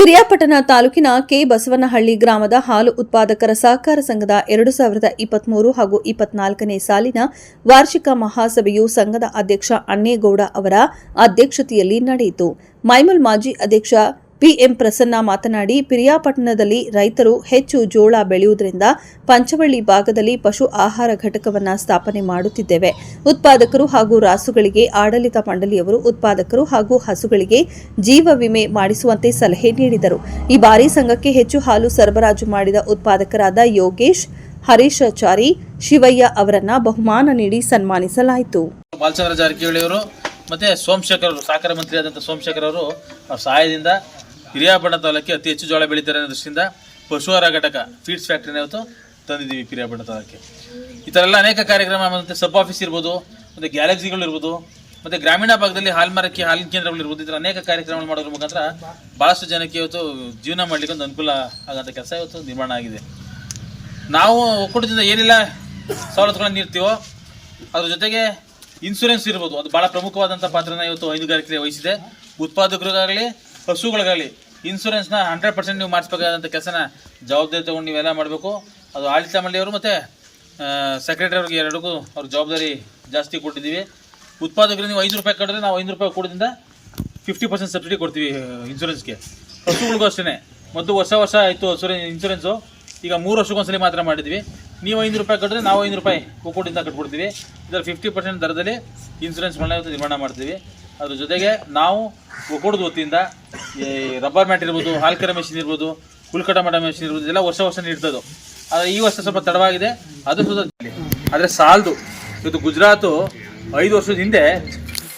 ಪಿರಿಯಾಪಟ್ಟಣ ತಾಲೂಕಿನ ಕೆ ಬಸವನಹಳ್ಳಿ ಗ್ರಾಮದ ಹಾಲು ಉತ್ಪಾದಕರ ಸಹಕಾರ ಸಂಘದ 2023 ಹಾಗೂ 24ನೇ ಸಾಲಿನ ವಾರ್ಷಿಕ ಮಹಾಸಭೆಯು ಸಂಘದ ಅಧ್ಯಕ್ಷ ಅನ್ನೇಗೌಡ ಅವರ ಅಧ್ಯಕ್ಷತೆಯಲ್ಲಿ ನಡೆಯಿತು. ಮೈಮಲ್ ಮಾಜಿ ಅಧ್ಯಕ್ಷ ಪಿಎಂ ಪ್ರಸನ್ನ ಮಾತನಾಡಿ, ಪಿರಿಯಾಪಟ್ಟಣದಲ್ಲಿ ರೈತರು ಹೆಚ್ಚು ಜೋಳ ಬೆಳೆಯುವುದರಿಂದ ಪಂಚವಳ್ಳಿ ಭಾಗದಲ್ಲಿ ಪಶು ಆಹಾರ ಘಟಕವನ್ನು ಸ್ಥಾಪನೆ ಮಾಡುತ್ತಿದ್ದೇವೆ. ಉತ್ಪಾದಕರು ಹಾಗೂ ರಾಸುಗಳಿಗೆ ಆಡಳಿತ ಮಂಡಳಿಯವರು ಉತ್ಪಾದಕರು ಹಾಗೂ ಹಸುಗಳಿಗೆ ಜೀವ ವಿಮೆ ಮಾಡಿಸುವಂತೆ ಸಲಹೆ ನೀಡಿದರು. ಈ ಬಾರಿ ಸಂಘಕ್ಕೆ ಹೆಚ್ಚು ಹಾಲು ಸರಬರಾಜು ಮಾಡಿದ ಉತ್ಪಾದಕರಾದ ಯೋಗೇಶ್, ಹರೀಶಾಚಾರಿ, ಶಿವಯ್ಯ ಅವರನ್ನ ಬಹುಮಾನ ನೀಡಿ ಸನ್ಮಾನಿಸಲಾಯಿತು. ಬಾಲಚಂದ್ರ ಜಾರಕಿಹೊಳಿ ಅವರು ಮತ್ತೆ ಸೋಮಶೇಖರ್ ಅವರು, ಸಹಕಾರ ಮಂತ್ರಿ ಆದಂಥ ಸೋಮಶೇಖರ್ ಅವರು ಅವರ ಸಹಾಯದಿಂದ ಪಿರಿಯಾಪಟ್ಟಣ ತಾಲೂಕಿಗೆ ಅತಿ ಹೆಚ್ಚು ಜೋಳ ಬೆಳೀತಾರೆ ಅನ್ನೋ ದೃಷ್ಟಿಯಿಂದ ಪಶುಹಾರ ಘಟಕ ಫೀಡ್ಸ್ ಫ್ಯಾಕ್ಟ್ರಿನ ಇವತ್ತು ತಂದಿದ್ದೀವಿ ಪಿರಿಯಾಪಟ್ಟಣ ತಾಲೂಕಿಗೆ. ಈ ಥರ ಎಲ್ಲ ಅನೇಕ ಕಾರ್ಯಕ್ರಮ, ಮತ್ತು ಸಬ್ ಆಫೀಸ್ ಇರ್ಬೋದು, ಮತ್ತು ಗ್ಯಾಲಕ್ಸಿಗಳು ಇರ್ಬೋದು, ಮತ್ತು ಗ್ರಾಮೀಣ ಭಾಗದಲ್ಲಿ ಹಾಲ್ಮಾರಕ್ಕೆ ಹಾಲಿನ ಕೇಂದ್ರಗಳು ಇರ್ಬೋದು. ಈ ಥರ ಅನೇಕ ಕಾರ್ಯಕ್ರಮಗಳು ಮಾಡೋದ್ರ ಮುಖಾಂತರ ಭಾಳಷ್ಟು ಜನಕ್ಕೆ ಇವತ್ತು ಜೀವನ ಮಾಡಲಿಕ್ಕೆ ಒಂದು ಅನುಕೂಲ ಆಗೋಂಥ ಕೆಲಸ ಇವತ್ತು ನಿರ್ಮಾಣ ಆಗಿದೆ. ನಾವು ಒಕ್ಕೂಟದಿಂದ ಏನೆಲ್ಲ ಸವಲತ್ತುಗಳನ್ನು ನೀಡ್ತೀವೋ ಅದ್ರ ಜೊತೆಗೆ ಇನ್ಶೂರೆನ್ಸ್ ಇರ್ಬೋದು, ಅದು ಭಾಳ ಪ್ರಮುಖವಾದಂಥ ಪಾತ್ರನ ಇವತ್ತು ಹೈನುಗಾರಿಕೆ ವಹಿಸಿದೆ. ಉತ್ಪಾದಕರಿಗಾಗಲಿ ಹಸುಗಳಿಗಾಗಲಿ ಇನ್ಶೂರೆನ್ಸ್ನ 100% ನೀವು ಮಾಡಿಸ್ಬೇಕಾದಂಥ ಕೆಲಸನ ಜವಾಬ್ದಾರಿ ತೊಗೊಂಡು ನೀವೆಲ್ಲ ಮಾಡಬೇಕು. ಅದು ಆಡಳಿತ ಮಂಡಳಿಯವರು ಮತ್ತು ಸೆಕ್ರೆಟರಿ ಅವ್ರಿಗೆ ಎರಡಕ್ಕೂ ಅವ್ರ ಜವಾಬ್ದಾರಿ ಜಾಸ್ತಿ ಕೊಟ್ಟಿದ್ದೀವಿ. ಉತ್ಪಾದಕರಿಗೆ ನೀವು 5 ರೂಪಾಯಿ ಕಟ್ಟಿದ್ರೆ ನಾವು 5 ರೂಪಾಯಿ ಕೊಡೋದ್ರಿಂದ 50% ಸಬ್ಸಿಡಿ ಕೊಡ್ತೀವಿ ಇನ್ಶೂರೆನ್ಸ್ಗೆ. ಹಸುಗಳಿಗೂ ಅಷ್ಟೇ, ಮತ್ತು ವರ್ಷ ಆಯಿತು ಇನ್ಶೂರೆನ್ಸು, ಈಗ 3 ವರ್ಷಕ್ಕೊಂದ್ಸಲಿ ಮಾತ್ರ ಮಾಡಿದ್ವಿ. ನೀವು 5 ರೂಪಾಯಿ ಕಟ್ಟಿದ್ರೆ ನಾವು 5 ರೂಪಾಯಿ ಒಕ್ಕೂಟದಿಂದ ಕಟ್ಕೊಡ್ತೀವಿ. ಇದರಲ್ಲಿ 50% ದರದಲ್ಲಿ ಇನ್ಶೂರೆನ್ಸ್ಗಳನ್ನ ಇವತ್ತು ನಿರ್ಮಾಣ ಮಾಡ್ತೀವಿ. ಅದ್ರ ಜೊತೆಗೆ ನಾವು ಒಕ್ಕೂಟದ ವತಿಯಿಂದ ಈ ರಬ್ಬರ್ ಮ್ಯಾಟ್ ಇರ್ಬೋದು, ಹಾಲ್ಕರ ಮೆಷಿನ್ ಇರ್ಬೋದು, ಹುಲ್ಕಟ ಮಾಡೋ ಮೆಷಿನ್ ಇರ್ಬೋದು, ಇದೆಲ್ಲ ವರ್ಷ ನೀಡ್ತದೋ. ಆದರೆ ಈ ವರ್ಷ ಸ್ವಲ್ಪ ತಡವಾಗಿದೆ, ಅದು ಆದರೆ ಸಾಲದು. ಇವತ್ತು ಗುಜರಾತು 5 ವರ್ಷದ ಹಿಂದೆ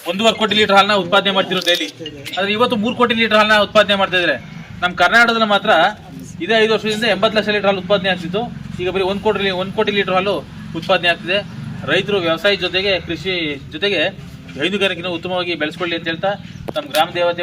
1.25 ಕೋಟಿ ಲೀಟರ್ ಹಾಲನ್ನ ಉತ್ಪಾದನೆ ಮಾಡ್ತಿರೋ ಡೈಲಿ, ಆದರೆ ಇವತ್ತು 3 ಕೋಟಿ ಲೀಟರ್ ಹಾಲನ್ನ ಉತ್ಪಾದನೆ ಮಾಡ್ತಾ ಇದ್ದಾರೆ. ನಮ್ಮ ಕರ್ನಾಟಕದಲ್ಲಿ ಮಾತ್ರ ಇದೇ 5 ವರ್ಷದಿಂದ 80 ಲಕ್ಷ ಲೀಟರ್ ಹಾಲು ಉತ್ಪಾದನೆ ಆಗ್ತಿತ್ತು. ಈಗ ಬರೀ 1 ಕೋಟಿ ಲೀಟರ್ ಹಾಲು ಉತ್ಪಾದನೆ ಆಗ್ತಿದೆ. ರೈತರು ವ್ಯವಸಾಯ ಜೊತೆಗೆ ಕೃಷಿ ಜೊತೆಗೆ ಹೈನುಗಾರಿಕೆಯನ್ನು ಉತ್ತಮವಾಗಿ ಬೆಳೆಸ್ಕೊಳ್ಳಿ ಅಂತ ಹೇಳ್ತಾ ನಮ್ಮ ಗ್ರಾಮ ದೇವತೆ